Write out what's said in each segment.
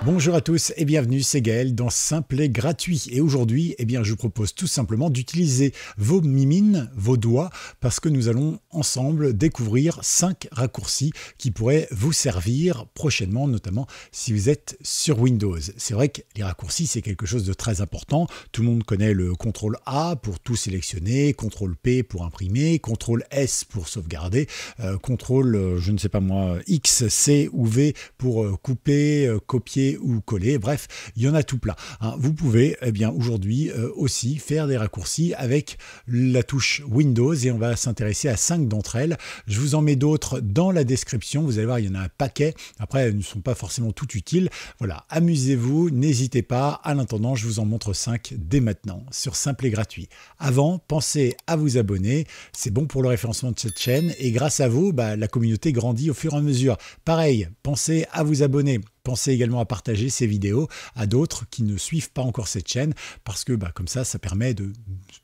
Bonjour à tous et bienvenue, c'est Gaël dans Simple et Gratuit. Et aujourd'hui, je vous propose tout simplement d'utiliser vos mimines, vos doigts, parce que nous allons ensemble découvrir 5 raccourcis qui pourraient vous servir prochainement, notamment si vous êtes sur Windows. C'est vrai que les raccourcis, c'est quelque chose de très important. Tout le monde connaît le CTRL A pour tout sélectionner, CTRL P pour imprimer, CTRL S pour sauvegarder, CTRL, je ne sais pas moi, X, C ou V pour couper, copier ou coller, bref, il y en a tout plein. Vous pouvez aujourd'hui aussi faire des raccourcis avec la touche Windows et on va s'intéresser à 5 d'entre elles. Je vous en mets d'autres dans la description, vous allez voir, il y en a un paquet. Après, elles ne sont pas forcément toutes utiles. Voilà, amusez-vous, n'hésitez pas. En attendant, je vous en montre 5 dès maintenant sur Simple et Gratuit. Avant, pensez à vous abonner, c'est bon pour le référencement de cette chaîne et grâce à vous, la communauté grandit au fur et à mesure. Pareil, pensez à vous abonner. Pensez également à partager ces vidéos à d'autres qui ne suivent pas encore cette chaîne parce que comme ça permet de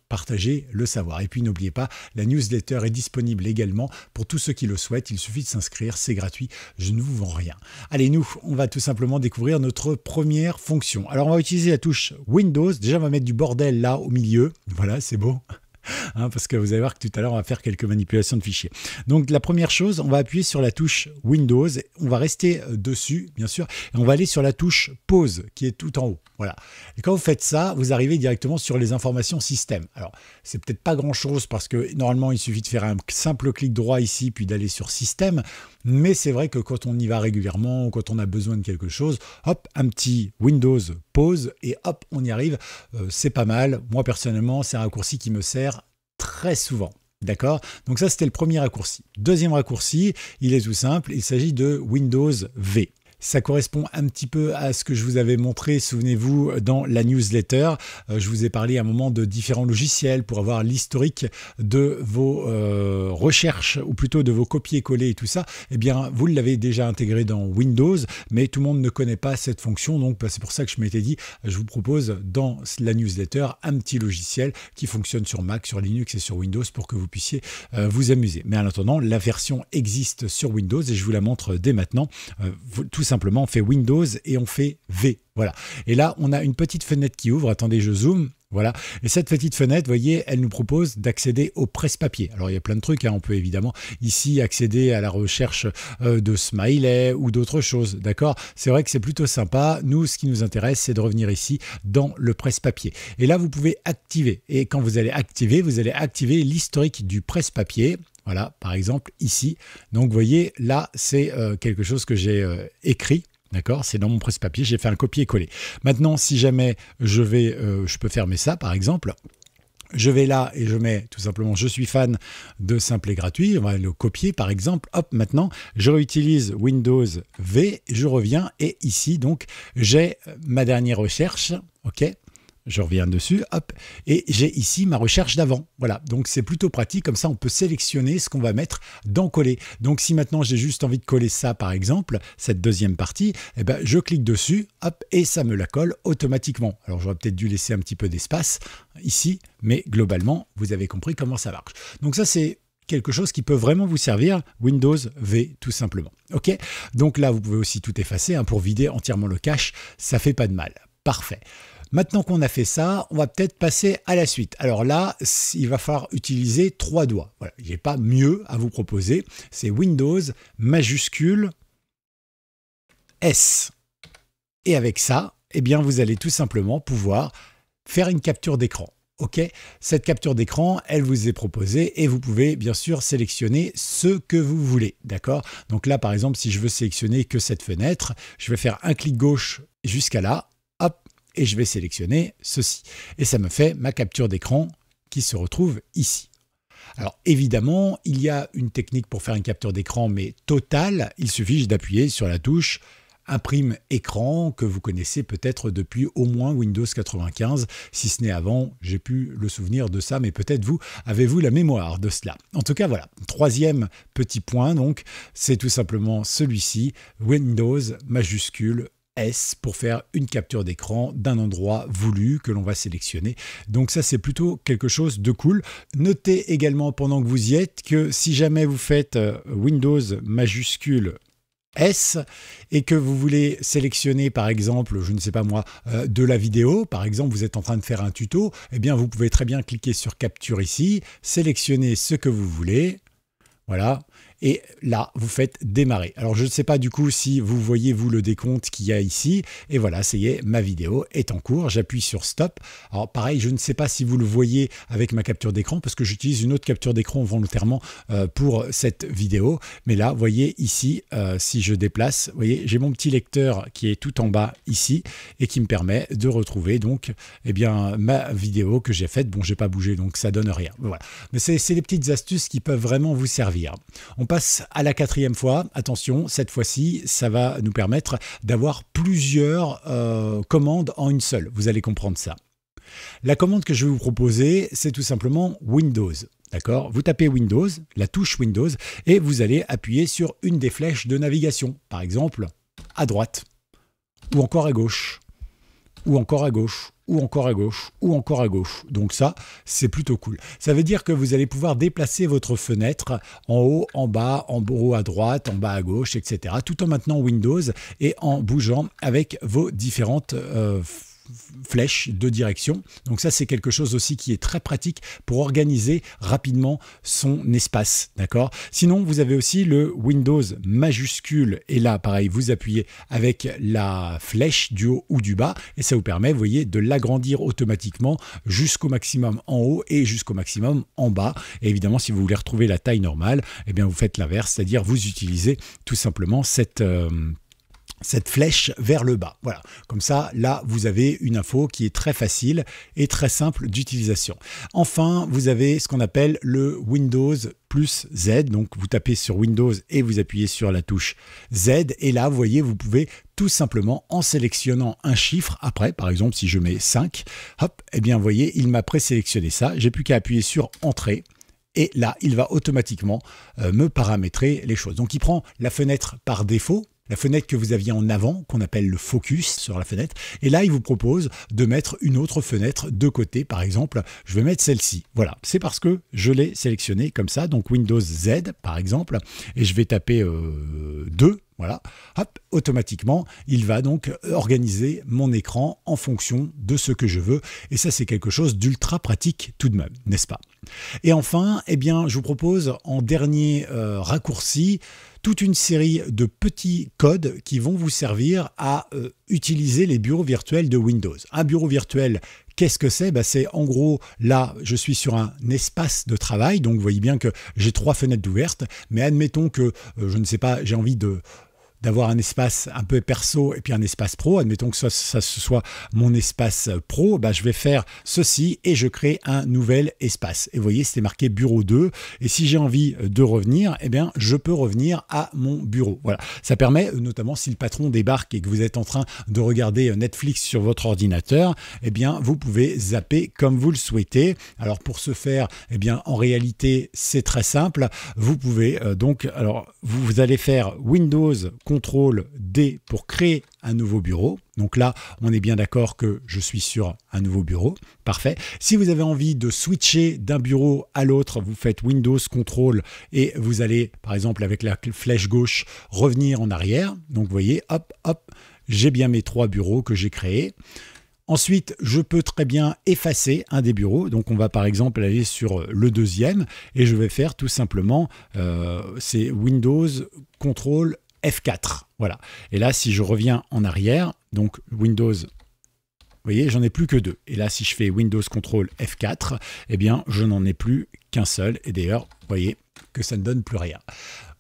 partager le savoir. Et puis n'oubliez pas, la newsletter est disponible également pour tous ceux qui le souhaitent. Il suffit de s'inscrire, c'est gratuit, je ne vous vends rien. Allez, nous, on va tout simplement découvrir notre première fonction. Alors on va utiliser la touche Windows. Déjà, on va mettre du bordel là au milieu. Voilà, c'est beau. Parce que vous allez voir que tout à l'heure on va faire quelques manipulations de fichiers. Donc la première chose, on va appuyer sur la touche Windows, on va rester dessus bien sûr, et on va aller sur la touche pause qui est tout en haut. Voilà. Et quand vous faites ça, vous arrivez directement sur les informations système. Alors c'est peut-être pas grand chose parce que normalement il suffit de faire un simple clic droit ici puis d'aller sur système, mais c'est vrai que quand on y va régulièrement, quand on a besoin de quelque chose, hop, un petit Windows pause et hop, on y arrive. C'est pas mal. Moi personnellement, c'est un raccourci qui me sert très souvent. D'accord? Donc ça, c'était le premier raccourci. Deuxième raccourci, il est tout simple. Il s'agit de Windows V. Ça correspond un petit peu à ce que je vous avais montré, souvenez-vous, dans la newsletter. Je vous ai parlé à un moment de différents logiciels pour avoir l'historique de vos recherches, ou plutôt de vos copier-coller et tout ça. Eh bien, vous l'avez déjà intégré dans Windows, mais tout le monde ne connaît pas cette fonction. Donc, c'est pour ça que je m'étais dit, je vous propose dans la newsletter un petit logiciel qui fonctionne sur Mac, sur Linux et sur Windows pour que vous puissiez vous amuser. Mais en attendant, la version existe sur Windows et je vous la montre dès maintenant. Tout simplement, on fait Windows et on fait V. Voilà. Et là, on a une petite fenêtre qui ouvre. Attendez, je zoome. Voilà. Et cette petite fenêtre, vous voyez, elle nous propose d'accéder au presse-papier. Alors, il y a plein de trucs. On peut évidemment ici accéder à la recherche de smiley ou d'autres choses. D'accord? C'est vrai que c'est plutôt sympa. Nous, ce qui nous intéresse, c'est de revenir ici dans le presse-papier. Et là, vous pouvez activer. Et quand vous allez activer l'historique du presse-papier. Voilà, par exemple, ici. Donc, vous voyez, là, c'est quelque chose que j'ai écrit. D'accord, c'est dans mon presse-papier, j'ai fait un copier-coller. Maintenant, si jamais je peux fermer ça, par exemple. Je vais là et je mets tout simplement « Je suis fan de Simple et Gratuit ». On va le copier, par exemple. Hop, maintenant, je réutilise Windows V. Je reviens et ici, donc, j'ai ma dernière recherche. OK ? Je reviens dessus, hop, et j'ai ici ma recherche d'avant. Voilà, donc c'est plutôt pratique, comme ça on peut sélectionner ce qu'on va mettre dans coller. Donc si maintenant j'ai juste envie de coller ça par exemple, cette deuxième partie, je clique dessus, hop, et ça me la colle automatiquement. Alors j'aurais peut-être dû laisser un petit peu d'espace ici, mais globalement, vous avez compris comment ça marche. Donc ça c'est quelque chose qui peut vraiment vous servir, Windows V tout simplement. Ok, donc là vous pouvez aussi tout effacer pour vider entièrement le cache, ça fait pas de mal. Parfait. Maintenant qu'on a fait ça, on va peut-être passer à la suite. Alors là, il va falloir utiliser 3 doigts. Voilà, je n'ai pas mieux à vous proposer. C'est Windows majuscule S. Et avec ça, vous allez tout simplement pouvoir faire une capture d'écran. Ok, cette capture d'écran, elle vous est proposée et vous pouvez bien sûr sélectionner ce que vous voulez. D'accord? Donc là, par exemple, si je veux sélectionner que cette fenêtre, je vais faire un clic gauche jusqu'à là. Hop. Et je vais sélectionner ceci. Et ça me fait ma capture d'écran qui se retrouve ici. Alors évidemment, il y a une technique pour faire une capture d'écran, mais totale. Il suffit d'appuyer sur la touche Imprime écran que vous connaissez peut-être depuis au moins Windows 95. Si ce n'est avant, j'ai pu le souvenir de ça, mais peut-être avez-vous la mémoire de cela. En tout cas, voilà. Troisième petit point, donc, c'est tout simplement celui-ci, Windows majuscule S pour faire une capture d'écran d'un endroit voulu que l'on va sélectionner. Donc ça, c'est plutôt quelque chose de cool. Notez également pendant que vous y êtes que si jamais vous faites Windows majuscule S et que vous voulez sélectionner par exemple, je ne sais pas moi, de la vidéo, par exemple vous êtes en train de faire un tuto, eh bien vous pouvez très bien cliquer sur capture ici, sélectionner ce que vous voulez, voilà. Et là, vous faites démarrer. Alors, je ne sais pas du coup si vous voyez, vous, le décompte qu'il y a ici. Et voilà, ça y est, ma vidéo est en cours. J'appuie sur stop. Alors, pareil, je ne sais pas si vous le voyez avec ma capture d'écran parce que j'utilise une autre capture d'écran volontairement pour cette vidéo. Mais là, vous voyez ici, si je déplace, vous voyez, j'ai mon petit lecteur qui est tout en bas ici et qui me permet de retrouver donc, eh bien, ma vidéo que j'ai faite. Bon, j'ai pas bougé, donc ça donne rien. Voilà. Mais c'est des petites astuces qui peuvent vraiment vous servir. On passe à la 4e fois. Attention, cette fois-ci, ça va nous permettre d'avoir plusieurs commandes en une seule. Vous allez comprendre ça. La commande que je vais vous proposer, c'est tout simplement Windows. D'accord ? Vous tapez Windows, la touche Windows, et vous allez appuyer sur une des flèches de navigation. Par exemple, à droite, ou encore à gauche, ou encore à gauche, ou encore à gauche, ou encore à gauche. Donc ça, c'est plutôt cool. Ça veut dire que vous allez pouvoir déplacer votre fenêtre en haut, en bas, en haut à droite, en bas à gauche, etc. Tout en maintenant Windows et en bougeant avec vos différentes flèches de direction. Donc ça, c'est quelque chose aussi qui est très pratique pour organiser rapidement son espace. D'accord ? Sinon, vous avez aussi le Windows majuscule et là, pareil, vous appuyez avec la flèche du haut ou du bas et ça vous permet, vous voyez, de l'agrandir automatiquement jusqu'au maximum en haut et jusqu'au maximum en bas. Et évidemment, si vous voulez retrouver la taille normale, eh bien, vous faites l'inverse, c'est-à-dire vous utilisez tout simplement cette flèche vers le bas. Voilà, comme ça, là, vous avez une info qui est très facile et très simple d'utilisation. Enfin, vous avez ce qu'on appelle le Windows plus Z. Donc, vous tapez sur Windows et vous appuyez sur la touche Z. Et là, vous voyez, vous pouvez tout simplement, en sélectionnant un chiffre, après, par exemple, si je mets 5, hop, eh bien, vous voyez, il m'a présélectionné ça. J'ai plus qu'à appuyer sur Entrée. Et là, il va automatiquement me paramétrer les choses. Donc, il prend la fenêtre par défaut, la fenêtre que vous aviez en avant, qu'on appelle le focus sur la fenêtre. Et là, il vous propose de mettre une autre fenêtre de côté. Par exemple, je vais mettre celle-ci. Voilà, c'est parce que je l'ai sélectionné comme ça. Donc Windows Z, par exemple. Et je vais taper 2. Voilà, hop, automatiquement, il va donc organiser mon écran en fonction de ce que je veux. Et ça, c'est quelque chose d'ultra pratique tout de même, n'est-ce pas? Et enfin, eh bien, je vous propose en dernier raccourci toute une série de petits codes qui vont vous servir à utiliser les bureaux virtuels de Windows. Un bureau virtuel, qu'est-ce que c'est? C'est en gros, là, je suis sur un espace de travail, donc vous voyez bien que j'ai 3 fenêtres ouvertes, mais admettons que, je ne sais pas, j'ai envie d'avoir un espace un peu perso et puis un espace pro. Admettons que ce soit mon espace pro, je vais faire ceci et je crée un nouvel espace. Et vous voyez, c'était marqué bureau 2. Et si j'ai envie de revenir, eh bien, je peux revenir à mon bureau. Voilà. Ça permet, notamment si le patron débarque et que vous êtes en train de regarder Netflix sur votre ordinateur, eh bien, vous pouvez zapper comme vous le souhaitez. Alors, pour ce faire, eh bien, en réalité, c'est très simple. Vous pouvez vous allez faire Windows CTRL D pour créer un nouveau bureau. Donc là, on est bien d'accord que je suis sur un nouveau bureau. Parfait. Si vous avez envie de switcher d'un bureau à l'autre, vous faites Windows CTRL et vous allez, par exemple, avec la flèche gauche, revenir en arrière. Donc vous voyez, hop, hop, j'ai bien mes 3 bureaux que j'ai créés. Ensuite, je peux très bien effacer un des bureaux. Donc, on va par exemple aller sur le deuxième et je vais faire tout simplement, c'est Windows CTRL F4. Voilà. Et là, si je reviens en arrière, donc Windows, vous voyez, j'en ai plus que 2. Et là, si je fais Windows CTRL F4, eh bien, je n'en ai plus qu'un seul. Et d'ailleurs, vous voyez que ça ne donne plus rien.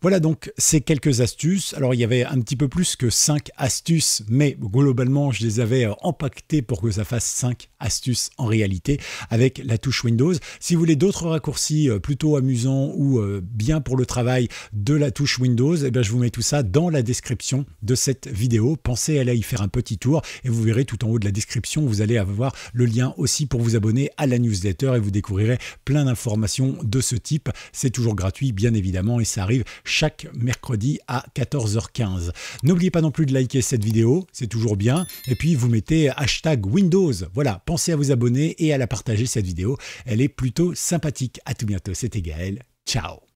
Voilà donc ces quelques astuces. Alors il y avait un petit peu plus que 5 astuces, mais globalement je les avais empaquetées pour que ça fasse 5 astuces en réalité avec la touche Windows. Si vous voulez d'autres raccourcis plutôt amusants ou bien pour le travail de la touche Windows, eh bien, je vous mets tout ça dans la description de cette vidéo. Pensez à aller y faire un petit tour et vous verrez tout en haut de la description, vous allez avoir le lien aussi pour vous abonner à la newsletter et vous découvrirez plein d'informations de ce type. C'est toujours gratuit bien évidemment et ça arrive chaque mercredi à 14h15. N'oubliez pas non plus de liker cette vidéo, c'est toujours bien. Et puis vous mettez hashtag Windows. Voilà, pensez à vous abonner et à la partager cette vidéo. Elle est plutôt sympathique. À tout bientôt, c'était Gaël. Ciao.